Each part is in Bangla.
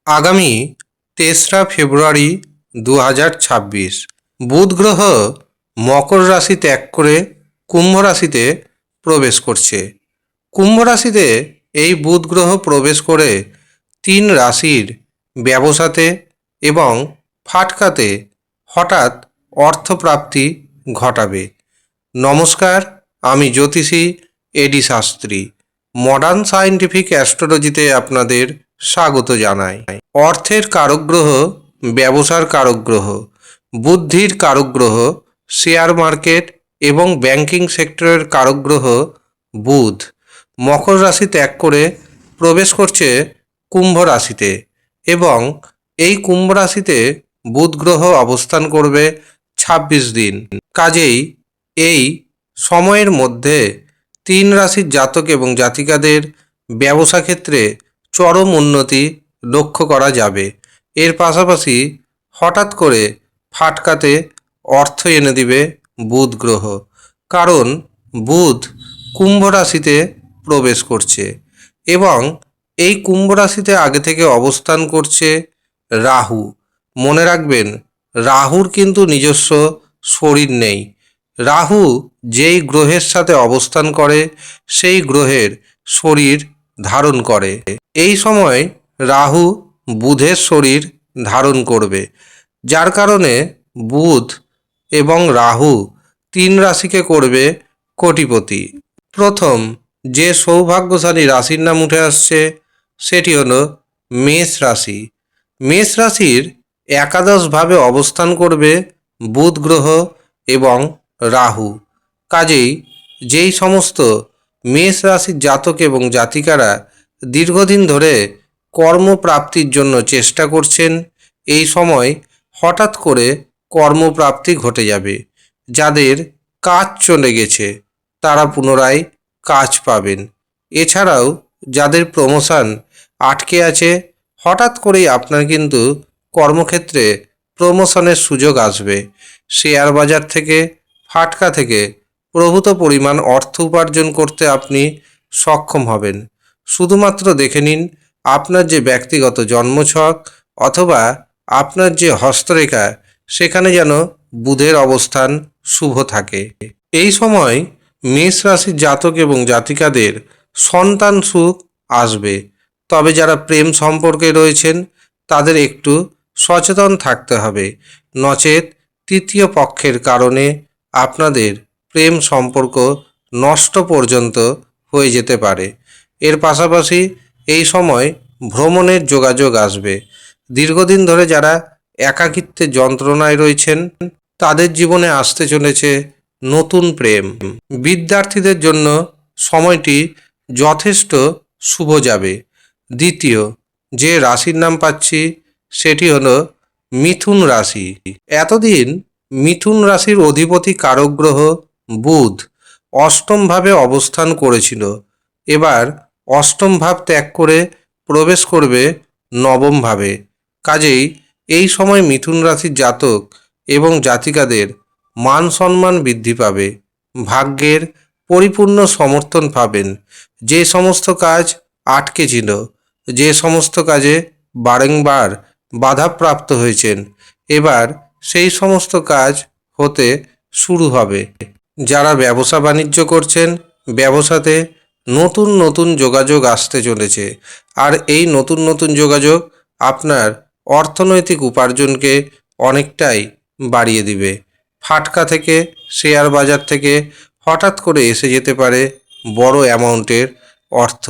আগামী ৩রা ফেব্রুয়ারি ২০২৬ বুধ গ্রহ মকর রাশি ত্যাগ করে কুম্ভ রাশিতে প্রবেশ করছে। কুম্ভ রাশিতে এই বুধ গ্রহ প্রবেশ করে ৩ রাশির ব্যবসাতে এবং ফাটকাতে হঠাৎ অর্থপ্রাপ্তি ঘটাবে। নমস্কার, আমি জ্যোতিষী এডি শাস্ত্রী। মডার্ন সায়েন্টিফিক অ্যাস্ট্রোলজিতে আপনাদের স্বাগত জানাই। অর্থের কারক গ্রহ, ব্যবসার কারক গ্রহ, বুদ্ধির কারক গ্রহ, শেয়ার মার্কেট এবং ব্যাংকিং সেক্টরের কারক গ্রহ বুধ মকর রাশি ত্যাগ করে প্রবেশ করছে কুম্ভ রাশিতে এবং এই কুম্ভ রাশিতে বুধ গ্রহ অবস্থান করবে ২৬ দিন। কাজেই এই সময়ের মধ্যে ৩ রাশির জাতক এবং জাতিকাদের ব্যবসা ক্ষেত্রে চরম উন্নতি লক্ষ্য করা যাবে। এর পাশাপাশি হঠাৎ করে ফাটকাতে অর্থ এনে দিবে বুধ গ্রহ, কারণ বুধ কুম্ভ রাশিতে প্রবেশ করছে এবং এই কুম্ভ রাশিতে আগে থেকে অবস্থান করছে রাহু। মনে রাখবেন, রাহুর কিন্তু নিজস্ব শরীর নেই। রাহু যেই গ্রহের সাথে অবস্থান করে সেই গ্রহের শরীর ধারণ করে। এই সময় রাহু বুধের শরীর ধারণ করবে, যার কারণে বুধ এবং রাহু ৩ রাশিকে করবে কোটিপতি। প্রথম যে সৌভাগ্যশালী রাশির নাম উঠে আসছে সেটি হলো মেষ রাশি। মেষ রাশির একাদশভাবে অবস্থান করবে বুধ গ্রহ এবং রাহু। কাজেই যেই সমস্ত মেষ রাশির জাতক এবং জাতিকারা দীর্ঘদিন ধরে কর্মপ্রাপ্তির জন্য চেষ্টা করছেন, এই সময় হঠাৎ করে কর্মপ্রাপ্তি ঘটে যাবে। যাদের কাজ চলে গেছে তারা পুনরায় কাজ পাবেন। এছাড়াও যাদের প্রমোশন আটকে আছে, হঠাৎ করেই আপনার কিন্তু কর্মক্ষেত্রে প্রমোশনের সুযোগ আসবে। শেয়ার বাজার থেকে, ফাটকা থেকে প্রভূত পরিমাণ অর্থ উপার্জন করতে আপনি সক্ষম হবেন। শুধুমাত্র দেখে নিন আপনার যে ব্যক্তিগত জন্মছক অথবা আপনার যে হস্তরেখা, সেখানে যেন বুধের অবস্থান শুভ থাকে। এই সময় মেষ রাশির জাতক এবং জাতিকাদের সন্তান সুখ আসবে। তবে যারা প্রেম সম্পর্কে রয়েছেন তাদের একটু সচেতন থাকতে হবে, নচেত তৃতীয় পক্ষের কারণে আপনাদের প্রেম সম্পর্ক নষ্ট পর্যন্ত হয়ে যেতে পারে। এর পাশাপাশি এই সময় ভ্রমণের যোগাযোগ আসবে। দীর্ঘদিন ধরে যারা একাকিত্বের যন্ত্রণায় রয়েছেন তাদের জীবনে আসতে চলেছে নতুন প্রেম। বিদ্যার্থীদের জন্য সময়টি যথেষ্ট শুভ যাবে। দ্বিতীয় যে রাশির নাম পাচ্ছি সেটি হলো মিথুন রাশি। এতদিন মিথুন রাশির অধিপতি কারক গ্রহ বুধ অষ্টমভাবে অবস্থান করেছিল। এবার অষ্টম ভাব ত্যাগ করে প্রবেশ করবে নবম ভাবে। কাজেই এই সময় মিথুন রাশির জাতক এবং জাতিকাদের মান সম্মান বৃদ্ধি পাবে, ভাগ্যের পরিপূর্ণ সমর্থন পাবেন। যে সমস্ত কাজ আটকে ছিল, যে সমস্ত কাজে বারংবার বাধাপ্রাপ্ত হয়েছেন, এবার সেই সমস্ত কাজ হতে শুরু হবে। যারা ব্যবসা বাণিজ্য করছেন, ব্যবসাতে নতুন নতুন যোগাযোগ আসতে চলেছে, আর এই নতুন নতুন যোগাযোগ আপনার অর্থনৈতিক উপার্জনকে অনেকটাই বাড়িয়ে দিবে। ফাটকা থেকে, শেয়ার বাজার থেকে হঠাৎ করে এসে যেতে পারে বড় অ্যামাউন্টের অর্থ।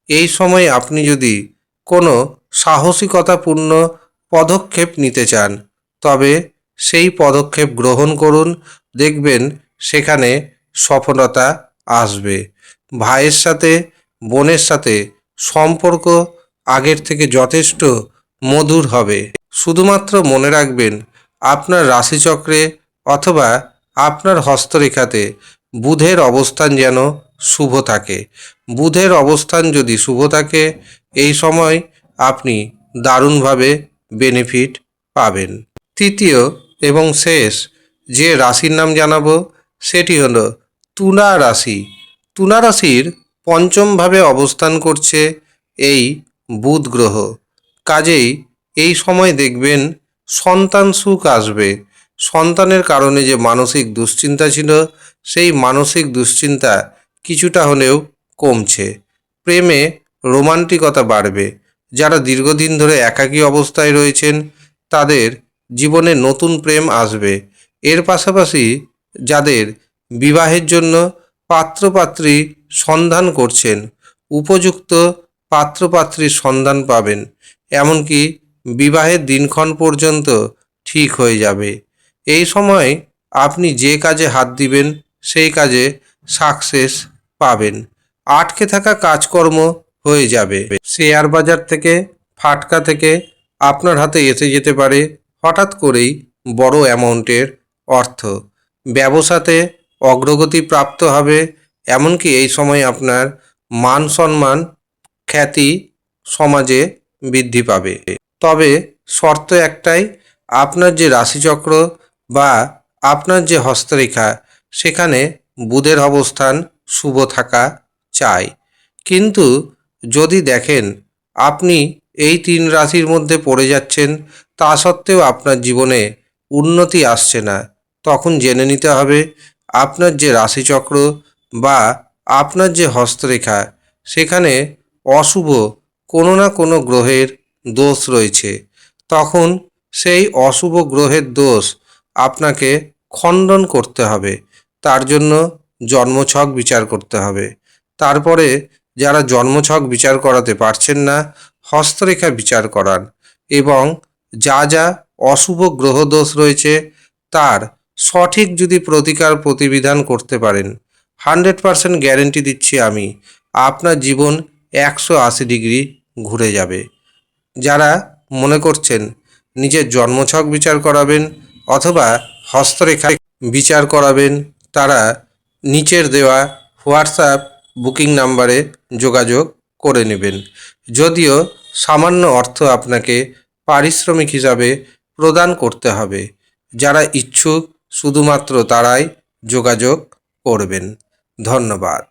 এই সময় আপনি যদি কোনো সাহসিকতাপূর্ণ পদক্ষেপ নিতে চান, তবে সেই পদক্ষেপ গ্রহণ করুন, দেখবেন সেখানে সফলতা আসবে। ভাইয়ের সাথে, বোনের সাথে সম্পর্ক আগের থেকে যথেষ্ট মধুর হবে। শুধুমাত্র মনে রাখবেন আপনার রাশিচক্রে অথবা আপনার হস্তরেখাতে বুধের অবস্থান যেন শুভ থাকে। বুধের অবস্থান যদি শুভ থাকে, এই সময় আপনি দারুণভাবে বেনিফিট পাবেন। তৃতীয় এবং শেষ যে রাশির নাম জানাবো সেটি হলো তুলা রাশি। তুলা রাশির পঞ্চমভাবে অবস্থান করছে এই বুধ গ্রহ। কাজেই এই সময় দেখবেন সন্তান সুখ আসবে। সন্তানের কারণে যে মানসিক দুশ্চিন্তা ছিল, সেই মানসিক দুশ্চিন্তা কিছুটা হলেও কমছে। প্রেমে রোমান্টিকতা বাড়বে। যারা দীর্ঘদিন ধরে একাকী অবস্থায় রয়েছেন, তাদের জীবনে নতুন প্রেম আসবে। এর পাশাপাশি যাদের বিবাহের জন্য পাত্রপাত্রী সন্ধান করছেন, উপযুক্ত পাত্রপাত্রীর সন্ধান পাবেন। এমনকি বিবাহের দিনক্ষণ পর্যন্ত ঠিক হয়ে যাবে। এই সময় আপনি যে কাজে হাত দিবেন, সেই কাজে সাকসেস পাবেন। আটকে থাকা কাজকর্ম হয়ে যাবে। শেয়ার বাজার থেকে, ফাটকা থেকে আপনার হাতে এসে যেতে পারে হঠাৎ করেই বড় অ্যামাউন্টের অর্থ। ব্যবসাতে অগ্রগতি প্রাপ্ত হবে। এমনকি এই সময় আপনার মান সম্মান, খ্যাতি সমাজে বৃদ্ধি পাবে। তবে শর্ত একটাই, আপনার যে রাশিচক্র বা আপনার যে হস্তরেখা, সেখানে বুধের অবস্থান শুভ থাকা চাই। কিন্তু যদি দেখেন আপনি এই 3 রাশির মধ্যে পড়ে যাচ্ছেন, তা সত্ত্বেও আপনার জীবনে উন্নতি আসছে না, তখন জেনে নিতে হবে আপনার যে রাশিচক্র বা আপনার যে হস্তরেখা, সেখানে অশুভ কোনো না কোনো গ্রহের দোষ রয়েছে। তখন সেই অশুভ গ্রহের দোষ আপনাকে খণ্ডন করতে হবে। তার জন্য জন্মছক বিচার করতে হবে। তারপরে যারা জন্মছক বিচার করাতে পারছেন না, হস্তরেখা বিচার করান এবং যা যা অশুভ গ্রহ দোষ রয়েছে তার সঠিক যদি প্রতিকার প্রতিবিধান করতে পারেন, 100% গ্যারেন্টি দিচ্ছি আমি, আপনার জীবন 180 ডিগ্রি ঘুরে যাবে। যারা মনে করছেন নিজের জন্মছক বিচার করাবেন অথবা হস্তরেখা বিচার করাবেন, তারা নিচের দেওয়া হোয়াটসঅ্যাপ বুকিং নাম্বারে যোগাযোগ করে নেবেন। যদিও সামান্য অর্থ আপনাকে পারিশ্রমিক হিসাবে প্রদান করতে হবে। যারা ইচ্ছুক শুধুমাত্র তারাই যোগাযোগ করবেন। ধন্যবাদ।